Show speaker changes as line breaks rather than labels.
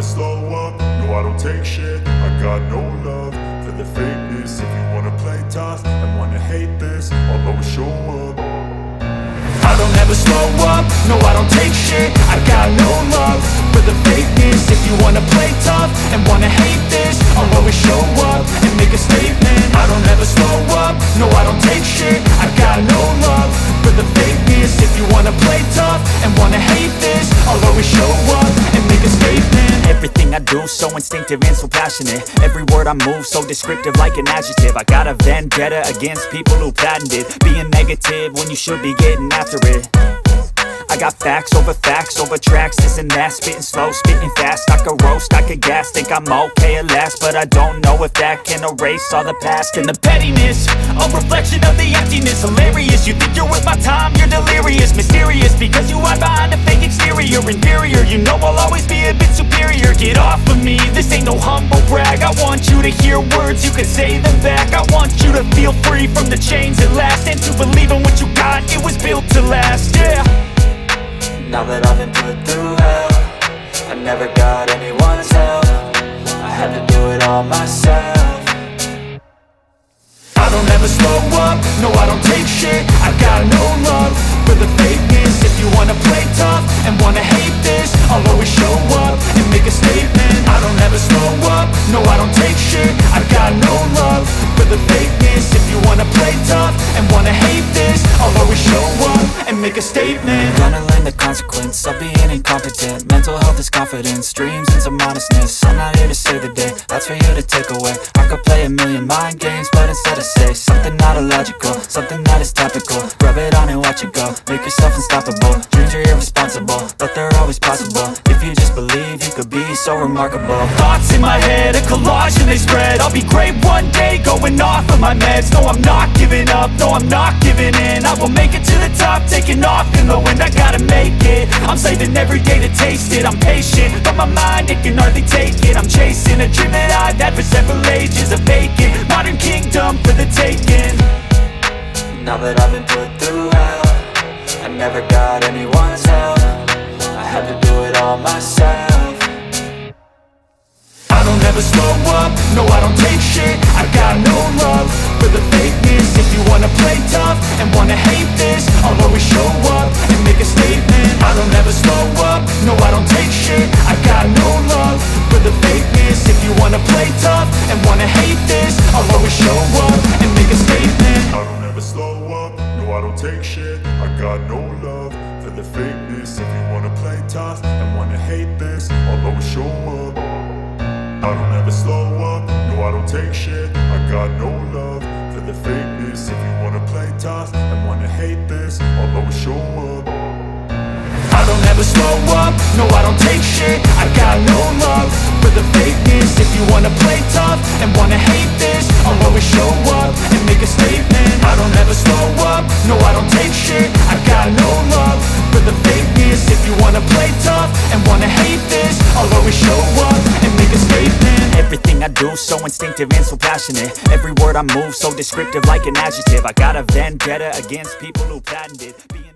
never slow up, no I don't take shit. I got no love for the fakeness. If you wanna play tough and wanna hate this, I'll always show up. I don't ever slow up, no I don't take shit. I got no love for the fakeness. If you wanna play tough and wanna hate this, I'll always show up and make a statement. I don't ever slow up, no I don't take shit. I got no love for the fakeness. If you wanna play tough and wanna hate this, I'll always show up and make a statement.
Everything I do so instinctive and so passionate. Every word I move so descriptive like an adjective. I got a vendetta against people who patented being negative when you should be getting after it. I got facts over tracks, this and that. Spitting slow, spitting fast. I could roast, I could gas. Think I'm okay at last, but I don't know if that can erase all the past. And the pettiness, a reflection of the emptiness. Hilarious, you think you're worth my time, you're delirious. Mysterious, because you hide behind a fake exterior. Inferior, you know I'll always be a bit superior. Get off of me, this ain't no humble brag. I want you to hear words, you can say them back. I want you to feel free from the chains at last, and to believe in what you got, it was built to last, yeah.
Now that I've been put through hell, I never got anyone's help. I had to do it all myself.
I don't ever slow up, no I don't take shit. I got no love for the fakeness. If you wanna play tough and wanna hate this, I'll always show up and make a statement. I don't ever slow up, no I don't take shit. I got no love for the fakeness. If you wanna play tough and wanna hate this, I'll always show up and make a statement.
Gonna learn the consequence of being incompetent. Mental health is confidence, dreams and some honestness. I'm not here to save the day, that's for you to take away. I could play a million mind games, but instead I say something not illogical, something that is topical. Rub it on and watch it go, make yourself unstoppable. Dreams are irresponsible, but they're always possible. If you just believe, you could be so remarkable.
Thoughts in my head, a collage and they spread. I'll be great one day, going off of my meds. No, I'm not giving up, no, I'm not giving in. I will make it to the top, taking off in the wind. I gotta make it, I'm saving every day to taste it. I'm patient, but my mind, it can hardly take it. I'm chasing a dream that I've had for several ages. A vacant, modern kingdom for the taking.
Now that I've been put through hell, I never got anyone's help. I had to do it all myself.
I don't ever slow up, no I don't take shit. I got no love for the fakeness. If you wanna play tough and wanna hate this, I'll always show up and make a statement. I don't ever slow up, no I don't take shit. I got no love for the fakeness. If you wanna play tough and wanna hate this, I'll always show up and make a statement.
I don't ever slow up, no I don't take shit. I got no love for the fakeness. If you wanna play tough and wanna hate this, I'll always show up. I don't ever slow up, no I don't take shit. I got no love for the fakeness. If you wanna play tough and wanna hate this, I'll always show up.
I don't ever slow up, no I don't take shit. I got no love for the fakeness. If you wanna play tough and wanna hate this, I'll always show up and make a statement. I don't ever slow up, no I don't take shit. I got no love for the fakeness. If you wanna play tough and wanna hate this, I'll always show up and make a statement. Everything I do so instinctive and so passionate. Every word I move so descriptive like an adjective. I got a vendetta against people who patented being